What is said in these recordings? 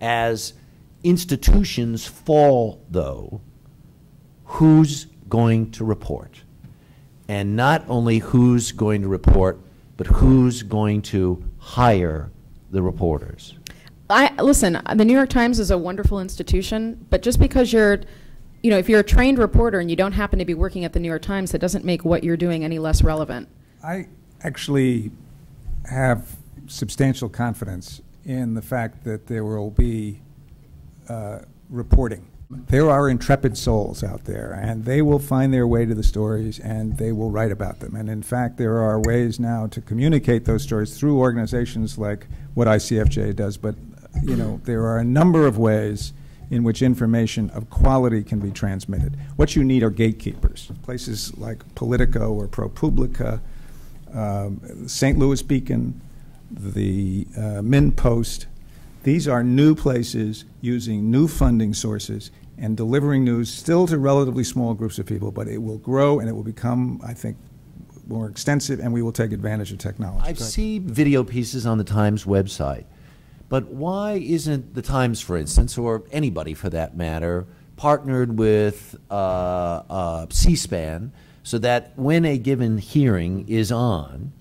As institutions fall, though, who's going to report? And not only who's going to report, but who's going to hire the reporters? Listen, the New York Times is a wonderful institution, but just because if you're a trained reporter and you don't happen to be working at the New York Times, that doesn't make what you're doing any less relevant. I actually have substantial confidence in the fact that there will be reporting. There are intrepid souls out there, and they will find their way to the stories, and they will write about them. And in fact, there are ways now to communicate those stories through organizations like what ICFJ does, but there are a number of ways in which information of quality can be transmitted. What you need are gatekeepers, places like Politico or ProPublica, St. Louis Beacon, the Min Post. These are new places using new funding sources and delivering news still to relatively small groups of people, but it will grow and it will become, I think, more extensive, and we will take advantage of technology. I see video pieces on the Times website, but why isn't the Times, for instance, or anybody for that matter, partnered with C-SPAN so that when a given hearing is on,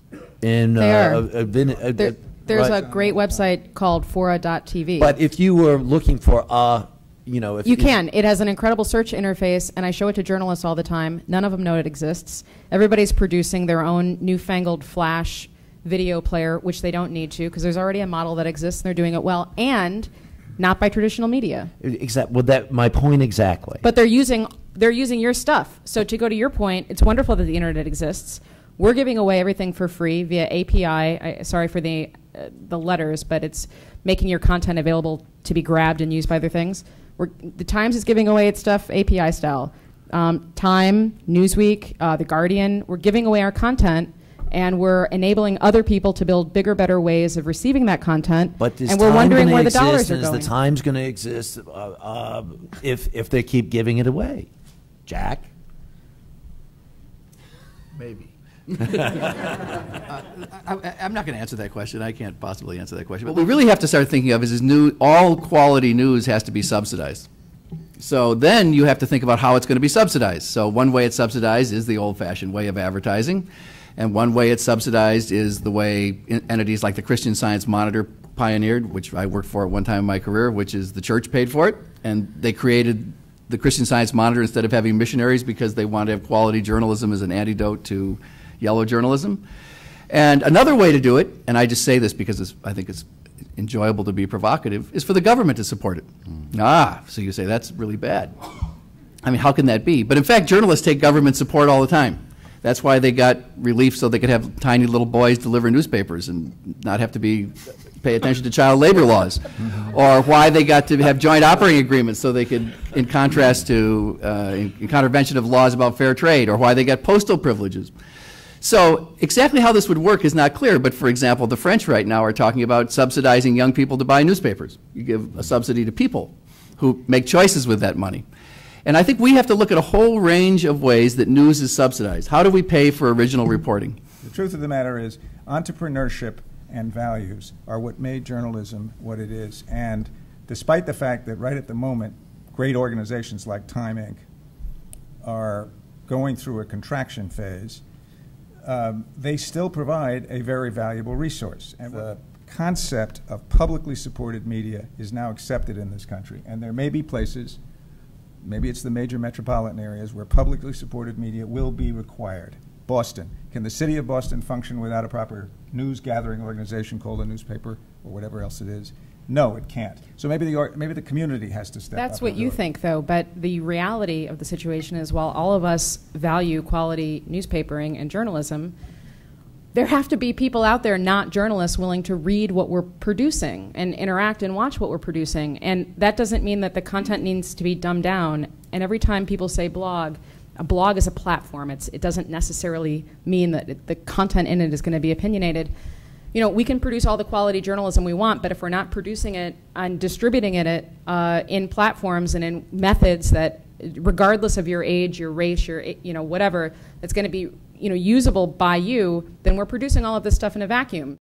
in there's a great website called Fora.tv. But if you were looking for if you can. It has an incredible search interface, and I show it to journalists all the time. None of them know it exists. Everybody's producing their own newfangled Flash video player, which they don't need to, because there's already a model that exists, and they're doing it well, and not by traditional media. Well, my point exactly. But they're using your stuff. So to go to your point, it's wonderful that the internet exists. We're giving away everything for free via API. Sorry for the letters, but it's making your content available to be grabbed and used by other things. The Times is giving away its stuff API style. Time, Newsweek, The Guardian, we're giving away our content, and we're enabling other people to build bigger, better ways of receiving that content. But and we're wondering where the dollars are going. Is the Times going to exist if they keep giving it away? Jack? Maybe. I'm not going to answer that question. I can't possibly answer that question. What we really have to start thinking of is all quality news has to be subsidized. So then you have to think about how it's going to be subsidized. So one way it's subsidized is the old-fashioned way of advertising, and one way it's subsidized is the way entities like the Christian Science Monitor pioneered, which I worked for at one time in my career, which is the church paid for it, and they created the Christian Science Monitor instead of having missionaries because they wanted to have quality journalism as an antidote to yellow journalism. And another way to do it, and I just say this because I think it's enjoyable to be provocative, is for the government to support it. So you say that's really bad. I mean, how can that be? But in fact, journalists take government support all the time. That's why they got relief so they could have tiny little boys deliver newspapers and not have to pay attention to child labor laws. Or why they got to have joint operating agreements so they could, in contrast to, in contravention of laws about fair trade, or why they got postal privileges. So exactly how this would work is not clear, but for example, the French right now are talking about subsidizing young people to buy newspapers. You give a subsidy to people who make choices with that money. And I think we have to look at a whole range of ways that news is subsidized. How do we pay for original reporting? The truth of the matter is entrepreneurship and values are what made journalism what it is. And despite the fact that right at the moment, great organizations like Time Inc. are going through a contraction phase, they still provide a very valuable resource. And the concept of publicly supported media is now accepted in this country. And there may be places, maybe it's the major metropolitan areas, where publicly supported media will be required. Boston. Can the city of Boston function without a proper news gathering organization called a newspaper or whatever else it is? No, it can't. So maybe the community has to step up. That's what you think, though, but the reality of the situation is while all of us value quality newspapering and journalism, there have to be people out there, not journalists, willing to read what we're producing and interact and watch what we're producing. And that doesn't mean that the content needs to be dumbed down. And every time people say blog, a blog is a platform. It doesn't necessarily mean that the content in it is going to be opinionated. You know, we can produce all the quality journalism we want, but if we're not producing it and distributing it in platforms and in methods that, regardless of your age, your race, your whatever, that's going to be usable by you, then we're producing all of this stuff in a vacuum.